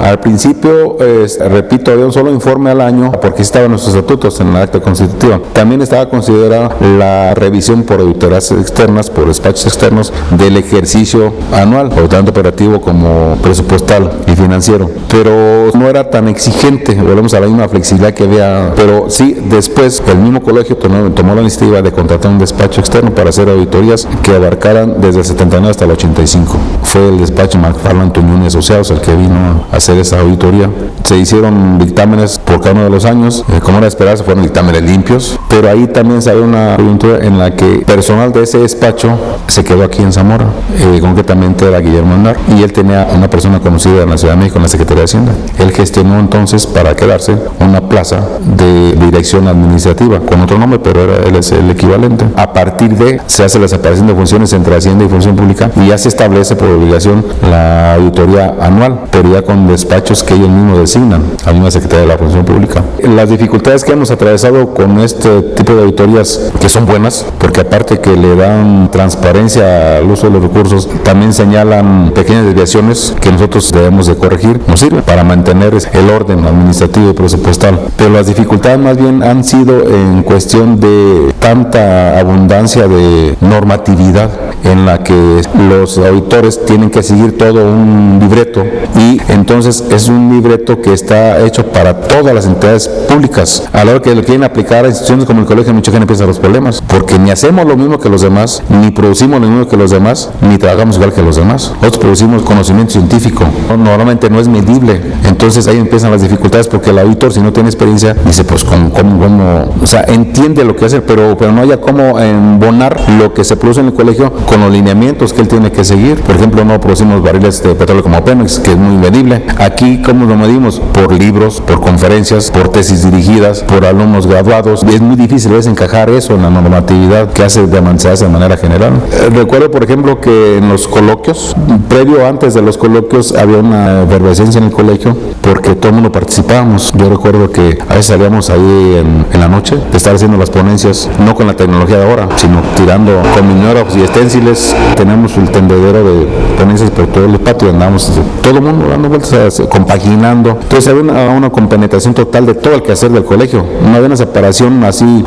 Al principio, repito, había un solo informe al año porque estaban nuestros estatutos en la acta constitutiva. También estaba considerada la revisión por auditorías externas, por despachos externos del ejercicio anual, tanto operativo como presupuestal y financiero. Pero no era tan exigente, volvemos a la misma flexibilidad que había. Pero sí, después el mismo colegio tomó la iniciativa de contratar un despacho externo para hacer auditorías que abarcaran desde el 79 hasta el 85. Fue el despacho McFarland Tuñón Asociados el que vino a hacer esa auditoría. Se hicieron dictámenes por cada uno de los años, como era de esperarse, fueron dictámenes limpios, pero ahí también se había una coyuntura en la que personal de ese despacho se quedó aquí en Zamora, concretamente era Guillermo Andar, y él tenía una persona conocida en la Ciudad de México, en la Secretaría de Hacienda. Él gestionó entonces para quedarse una plaza de dirección administrativa, con otro nombre, pero él es el equivalente. A partir de, se hace la separación de funciones entre Hacienda y Función Pública, y ya se establece por obligación la auditoría anual, pero ya con despachos que ellos mismos designan, a la misma Secretaría de la Función Pública. Las dificultades que hemos atravesado con este tipo de auditorías, que son buenas, porque aparte que le dan transparencia al uso de los recursos, también señalan pequeñas desviaciones que nosotros debemos de corregir, nos sirve para mantener el orden administrativo y presupuestal. Pero las dificultades más bien han sido en cuestión de tanta abundancia de normatividad en la que los auditores tienen que seguir todo un libreto, y entonces es un libreto que está hecho para todas las entidades públicas. A la hora que lo quieren aplicar a instituciones como el colegio, mucha gente piensa los problemas, porque ni hacemos lo mismo que los demás, ni producimos lo mismo que los demás, ni trabajamos igual que los demás. Nosotros producimos conocimiento científico, normalmente no es medible. Entonces ahí empiezan las dificultades, porque el auditor, si no tiene experiencia, dice pues cómo o sea, entiende lo que hace, pero no haya cómo embonar lo que se produce en el colegio con los lineamientos que él tiene que seguir. Por ejemplo, no producimos barriles de petróleo como Pemex, que es muy medible. Aquí, ¿cómo lo medimos? Por libros, por conferencias, por tesis dirigidas, por alumnos graduados. Es muy difícil encajar eso en la normatividad que se hace de manera general. Recuerdo, por ejemplo, que en los coloquios, antes de los coloquios, había una efervescencia en el colegio porque todo el mundo participábamos. Yo recuerdo que a veces salíamos ahí en la noche de estar haciendo las ponencias, no con la tecnología de ahora, sino tirando con minógrafos y esténciles. Tenemos el tendedero de ponencias por todo el patio, andábamos todo el mundo dando vueltas, compaginando. Entonces había una compenetración total de todo el quehacer del colegio. No había una separación así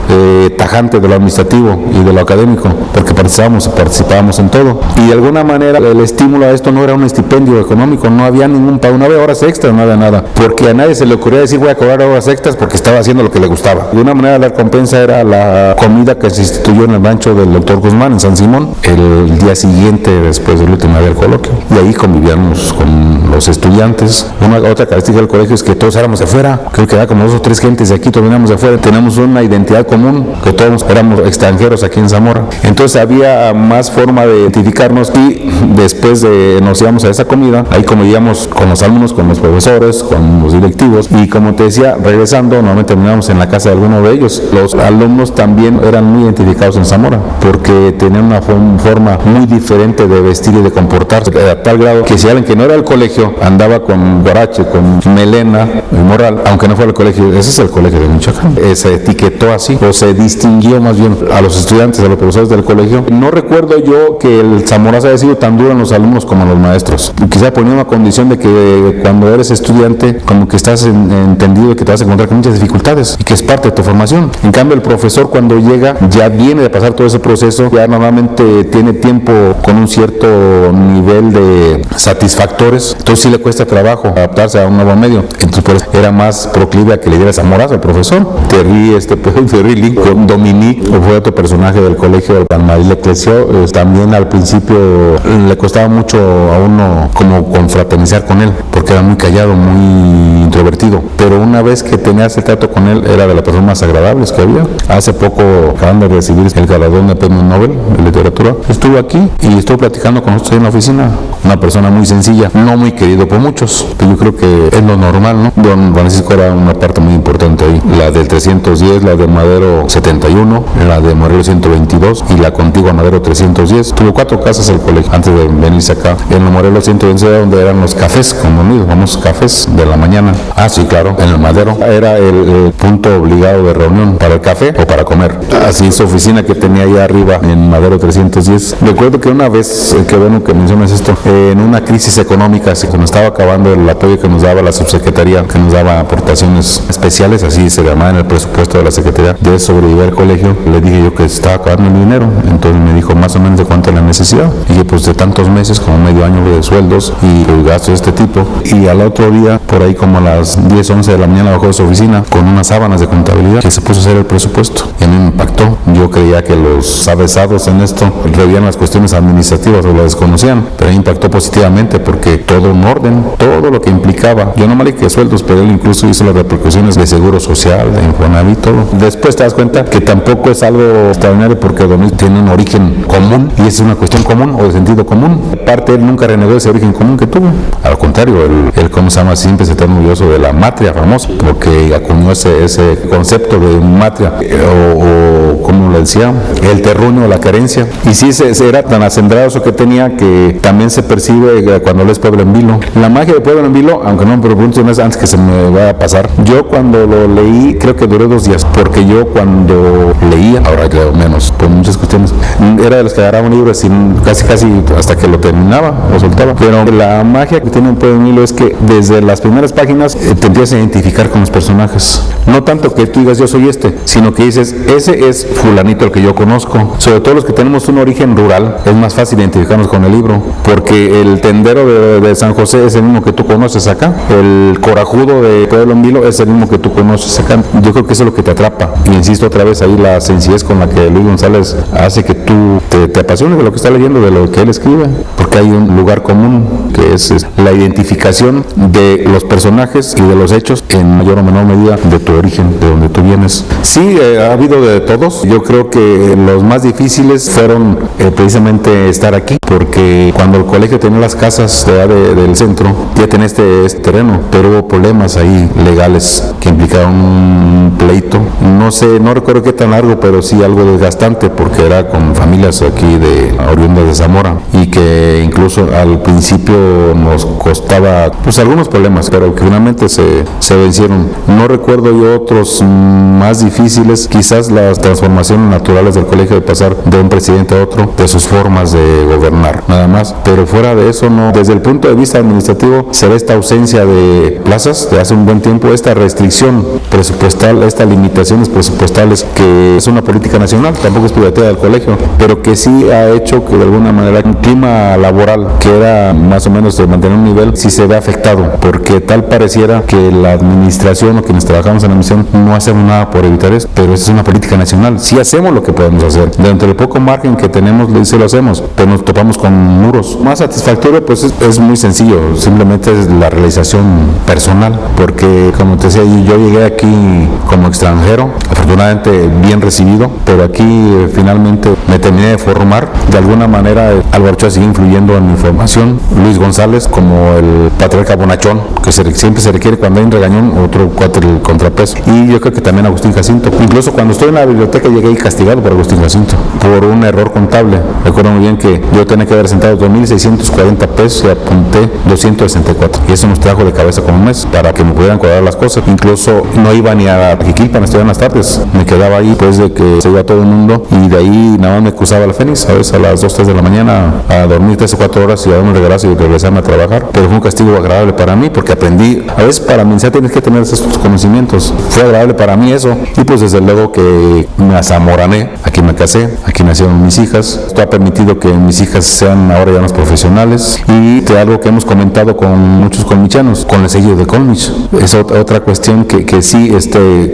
tajante de lo administrativo y de lo académico, porque participábamos en todo. Y de alguna manera el estímulo a esto no era un estipendio económico, no había ningún pago, no había horas extras, no había nada, porque a nadie se le ocurría decir voy a cobrar horas extras porque estaba haciendo lo que le gustaba. De una manera la recompensa era la comida que se instituyó en el rancho del doctor Guzmán en San Simón el día siguiente después del último día del coloquio, y ahí convivíamos con los estudiantes. Otra característica del colegio es que todos éramos de afuera, creo que era como 2 o 3 gentes de aquí, todos veníamos de afuera, tenemos una identidad común, que todos éramos extranjeros aquí en Zamora. Entonces había más forma de identificarnos, y después nos íbamos a esa comida, ahí convivíamos con los alumnos, con los profesores, con los directivos, y como te decía, regresando, normalmente terminábamos en la casa de alguno de ellos. Los alumnos también eran muy identificados en Zamora, porque tenían una forma muy diferente de vestir y de comportarse, a tal grado que si alguien que no era del colegio andaba con guarache, con melena y morral, aunque no fuera el colegio, ese es el colegio de Michoacán, se etiquetó así, o se distinguió más bien a los estudiantes, a los profesores del colegio. No recuerdo yo que el Zamorazo haya sido tan duro en los alumnos como en los maestros. Quizá ponía una condición de que cuando eres estudiante, como que estás entendido de que te vas a encontrar con muchas dificultades y que es parte de tu formación. En cambio, el profesor cuando llega ya viene de pasar todo ese proceso, ya normalmente tiene tiempo con un cierto nivel de satisfactores, entonces sí le cuesta trabajo adaptarse a un nuevo medio. Entonces por eso era más proclive a que le diera Zamorazo al profesor. Terry Lincoln, Dominique, fue otro personaje del colegio de Marie Leclerc. También al principio le costaba mucho a uno como confraternizar con él, porque era muy callado, muy introvertido, pero una vez que tenías el trato con él, era de las personas más agradables que había. Hace poco acaban de recibir el galardón de premio Nobel de literatura, estuvo aquí y estuvo platicando con nosotros en la oficina. Una persona muy sencilla, no muy querido por muchos, pero yo creo que es lo normal, ¿no? Don Francisco era una parte muy importante ahí, la del 310, la de Madero 71, la de Morelos 122 y la contigua Madero 310. Tuvo 4 casas el colegio antes de venirse acá. En la Morelos 120 donde eran los cafés, como amigos, vamos, cafés de la mañana. Ah, sí, claro, en el Madero. Era el punto obligado de reunión para el café o para comer. Así su oficina que tenía ahí arriba en Madero 310. Recuerdo que una vez, qué bueno que mencionas esto, en una crisis económica, así que nos estaba acabando el apoyo que nos daba la subsecretaría, que nos daba aportaciones especiales, así se llamaba en el presupuesto de la Secretaría de sobrevivir al colegio, le dije yo que estaba acabando el dinero. Entonces me dijo más o menos de cuánto es la necesidad. Y dije, pues de tantos meses, como medio año de sueldos y pues, gastos de este tipo. Y al otro día, por ahí como a las 10, 11 de la mañana, bajó de su oficina con unas sábanas de contabilidad que se puso a hacer el presupuesto. Y a mí me impactó. Yo creía que los avesados en esto revían las cuestiones administrativas o las desconocían, pero a mí impactó positivamente porque todo en orden, todo lo que implicaba. Yo no me que sueldos, pero él incluso hizo las repercusiones de seguro social, de Infonavit, todo. Después te das cuenta que tampoco es algo extraordinario porque Don tiene un origen común y es una cuestión común o de sentido común. Aparte, él nunca renegó ese origen común que tuvo. Al contrario, él ¿cómo se llama? Siempre se está orgulloso de la matria famosa, porque acuñó ese concepto de matria, o como le decía, el terruño, la carencia. Y sí, era tan acendrado eso que tenía que también se percibe cuando lees Pueblo en Vilo. La magia de Pueblo en Vilo, aunque no me pregunto antes que se me vaya a pasar, yo cuando lo leí, creo que duré 2 días, porque yo cuando leía, ahora leo menos, por muchas cuestiones, era de los que agarraba un libro sin, casi hasta que lo terminaba, lo soltaba. Pero la magia que tiene un Pueblo en Vilo es que desde las primeras páginas te empiezas a identificar con los personajes. No tanto que tú digas yo soy sino que dices, ese es fulanito el que yo conozco. Sobre todo los que tenemos un origen rural, es más fácil identificarnos con el libro, porque el tendero de San José es el mismo que tú conoces acá, el corajudo de Pueblo en Vilo es el mismo que tú conoces acá. Yo creo que eso es lo que te atrapa, y insisto otra vez ahí la sencillez con la que Luis González hace que tú te apasiones de lo que está leyendo, de lo que él escribe, porque hay un lugar común que es la identificación de los personajes y de los hechos en mayor o menor medida de tu origen, de donde tú vienes. Sí, ha habido de todos. Yo creo que los más difíciles fueron precisamente estar aquí, porque cuando el colegio tenía las casas del centro, ya tenía este terreno, pero hubo problemas ahí legales que implicaban un pleito. No sé, no recuerdo qué tan largo, pero sí algo desgastante, porque era con familias aquí oriundas de Zamora, y que incluso al principio nos costaba pues algunos problemas, pero que finalmente se vencieron. No recuerdo yo otros más difíciles, quizás las transformaciones naturales del colegio, de pasar de un presidente a otro, de sus formas de gobernar, nada más. Pero fuera de eso, no. Desde el punto de vista administrativo, se ve esta ausencia de plazas de hace un buen tiempo, esta restricción presupuestal, estas limitaciones presupuestales, que es una política nacional, tampoco es privacidad del colegio, pero que sí ha hecho que de alguna manera un clima laboral que era más o menos de mantener un nivel, sí se ve afectado, porque tal pareciera que la administración o quienes trabajamos en la misión no hacemos nada por evitar esto, pero esa es una política nacional. Sí hacemos lo que podemos hacer, dentro del poco margen que tenemos, sí lo hacemos, pero nos topamos con muros. Más satisfactorio pues es muy sencillo, simplemente es la realización personal, porque como te decía, yo llegué aquí como extranjero, afortunadamente bien recibido, pero aquí finalmente me terminé de formar. De alguna manera Álvaro Ochoa sigue influyendo en mi formación, Luis González como el patriarca bonachón, que siempre se requiere cuando hay un regañón, otro el contrapeso, y yo creo que también Agustín Jacinto. Incluso cuando estoy en la biblioteca llegué castigado por Agustín Jacinto por un error contable. Recuerdo muy bien que yo tenía que haber sentado 2.640 pesos y apunté 264, y eso nos trajo de cabeza como un mes para que me pudieran cuadrar las cosas. Incluso no iba ni a Jiquilpan a estudiar en las tardes, me quedaba ahí después de que se iba todo el mundo, y de ahí nada más me cruzaba la Fénix a veces a las 2, 3 de la mañana a dormir 3 o 4 horas y a darme un regreso y regresarme a trabajar. Pero fue un castigo agradable para mí, porque aprendí. A veces para mí ya tienes que tener esos conocimientos. Fue agradable para mí eso, y pues desde luego que me azamorané. Aquí me casé, aquí nacieron mis hijas. Esto ha permitido que mis hijas sean ahora ya unas profesionales, y de algo que hemos comentado con muchos colmichanos, con el sello de Colmich. Es otra cuestión que sí,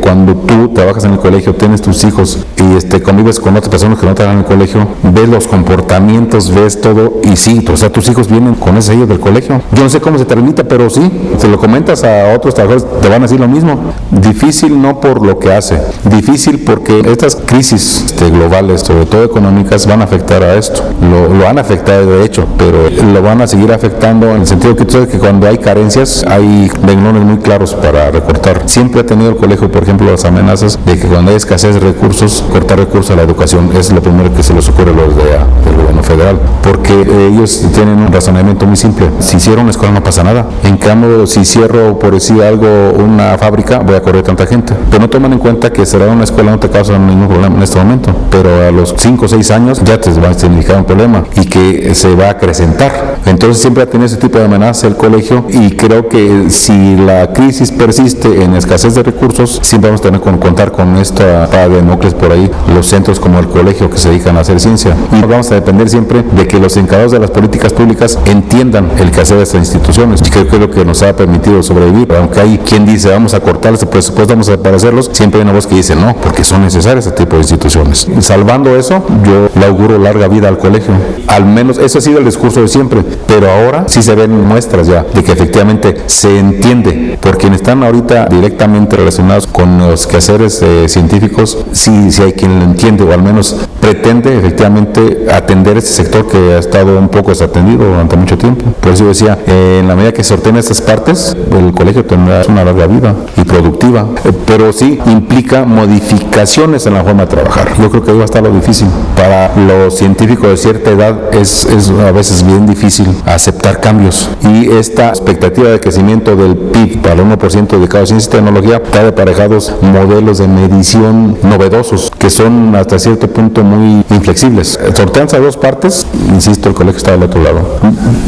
cuando tú trabajas en el colegio, tienes tus hijos y convives con otras personas que no trabajan en el colegio, ves los comportamientos, ves todo, y sí, o sea, tus hijos vienen con ese sello del colegio. Yo no sé cómo se transmite, pero sí, se lo comentas a otros trabajadores, te van a decir lo mismo. Difícil no por lo que hace, difícil porque estas crisis globales, sobre todo económicas, van a afectar a esto. Lo han afectado de hecho, pero lo van a seguir afectando en el sentido que tú sabes que cuando hay carencias hay renglones muy claros para recortar. Siempre ha tenido el colegio, por ejemplo, las amenazas de que cuando hay escasez de recursos, cortar recursos a la educación es lo primero que se les ocurre a los del gobierno federal, porque ellos tienen un razonamiento muy simple: si cierro una escuela no pasa nada, en cambio si cierro, por decir algo, una fábrica, voy a correr tanta gente. Pero no toman en cuenta que cerrar una escuela no te causa ningún problema en este momento, pero a los 5 o 6 años ya te va a significar un problema y que se va a acrecentar. Entonces siempre ha tenido ese tipo de amenaza el colegio, y creo que si la crisis persiste en escasez de recursos, siempre vamos a tener que contar con esta parada de núcleos por ahí, los centros como el colegio que se dedican a hacer ciencia, y vamos a depender siempre de que los encargados de las políticas públicas entiendan el quehacer de estas instituciones, y creo que es lo que nos ha permitido sobrevivir. Aunque hay quien dice vamos a cortar ese presupuesto, vamos a desaparecerlos, siempre hay una voz que dice no, porque son necesarias este tipo de instituciones. Salvando eso, yo le auguro larga vida al colegio. Al menos ese ha sido el discurso de siempre, pero ahora sí se ven muestras ya de que efectivamente se entiende por quienes están ahorita directamente relacionados con los quehaceres científicos. Sí hay quien lo entiende, o al menos pretende efectivamente atender este sector que ha estado un poco desatendido durante mucho tiempo. Por eso yo decía, en la medida que se ordenen estas partes, el colegio tendrá una larga vida y productiva, pero sí implica modificaciones en la forma de trabajar. Yo creo que ahí va a estar lo difícil. Para los científicos de cierta edad es a veces bien difícil aceptar cambios, y esta expectativa de crecimiento del PIB para el 1% dedicado a ciencia y tecnología trae aparejados modelos de medición novedosos que son hasta cierto punto muy inflexibles. Sortean a dos partes, insisto, el colegio está del otro lado.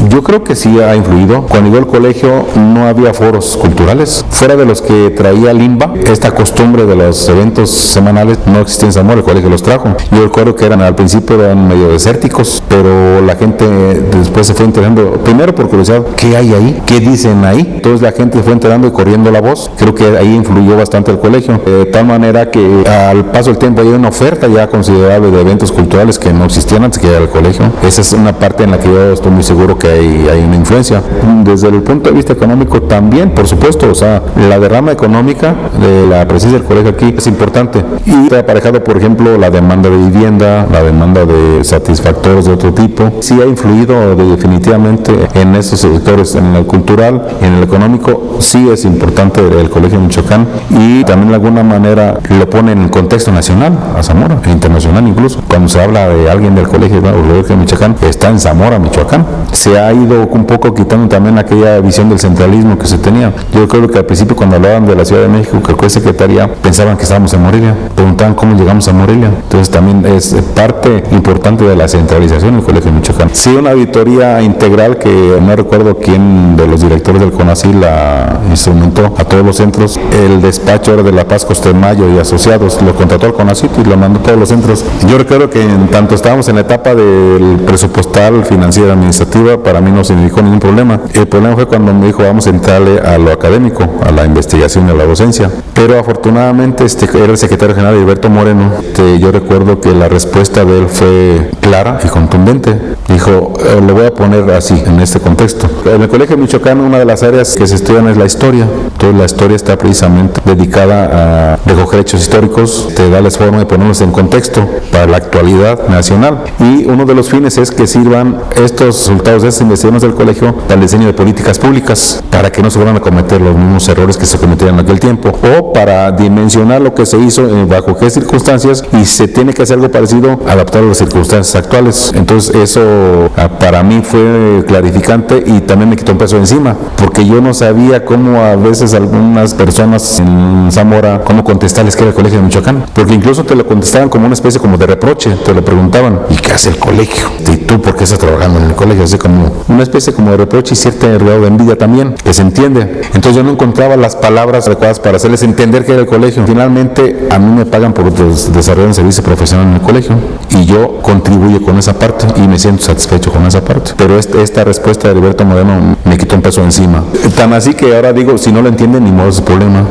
Yo creo que sí ha influido. Cuando llegó el colegio no había foros culturales, fuera de los que traía Limba. Esta costumbre de los eventos semanales no existía en Zamora, el colegio los trajo. Yo recuerdo que al principio eran medio desérticos, pero la gente después se fue enterando, primero por curiosidad, ¿qué hay ahí? ¿Qué dicen ahí? Entonces la gente se fue enterando y corriendo la voz. Creo que ahí influyó bastante el colegio, de tal manera que al paso del tiempo hay una oferta ya considerable de eventos culturales que no existían antes que llegara al colegio. Esa es una parte en la que yo estoy muy seguro que hay una influencia. Desde el punto de vista económico también, por supuesto, o sea, la derrama económica de la presencia del colegio aquí es importante, y está aparejado, por ejemplo, la demanda de vivienda, la demanda de satisfactores de otro tipo. Sí ha influido definitivamente en estos sectores, en el cultural, en el económico. Sí es importante el colegio de Michoacán, y también de alguna manera lo pone en el contexto nacional a Zamora, e internacional incluso. Cuando se habla de alguien del colegio de Michoacán, está en Zamora, Michoacán. Se ha ido un poco quitando también aquella visión del centralismo que se tenía. Yo creo que al principio, cuando hablaban de la Ciudad de México, que fue secretaría, pensaban que estábamos en Morelia, preguntaban cómo llegamos a Morelia. Entonces también es parte importante de la centralización del colegio de Michoacán. Sí, una auditoría integral que no recuerdo quién de los directores del CONACYT la instrumentó a todos los centros. El despacho era de La Paz, Costemayo y Asociados, lo contrató al CONACYT y lo mandó a todos los centros. Yo recuerdo que en tanto estábamos en la etapa del presupuestal, financiera, administrativa, para mí no significó ningún problema. El problema fue cuando me dijo vamos a entrarle a lo académico, a la investigación y a la docencia. Pero afortunadamente era el secretario general Heriberto Moreno. Yo recuerdo que la respuesta de él fue clara y contundente. Dijo, lo voy a poner así, en este contexto. En el Colegio de Michoacán, una de las áreas que se estudian es la historia. Entonces la historia está precisamente dedicada a recoger hechos históricos, te da la forma de ponerlos en contexto para la actualidad nacional. Y uno de los fines es que sirvan estos resultados de estas investigaciones del colegio para el diseño de políticas públicas, para que no se vuelvan a cometer los mismos errores que se cometían en aquel tiempo, o para dimensionar lo que se hizo bajo qué circunstancias, y se tiene que hacer algo parecido, adaptado a las circunstancias actuales. Entonces eso para mí fue clarificante, y también me quitó un peso encima, porque yo no sabía cómo a veces algunas personas en Zamora, cómo contestarles que era el colegio de Michoacán, porque incluso te lo contestaban como una especie como de reproche, te lo preguntaban, ¿y qué hace el colegio? ¿Y tú por qué estás trabajando en el colegio? Así como una especie como de reproche y cierto grado de envidia también, que se entiende. Entonces yo no encontraba las palabras adecuadas para hacerles entender que era el colegio. Finalmente a mí me pagan por desarrollar un servicio profesional en el colegio, y yo contribuyo con esa parte y me siento satisfecho con esa parte. Pero esta respuesta de Heriberto Moreno me quitó un peso encima. Tan así que ahora digo, si no lo entienden, ni modo, es problema.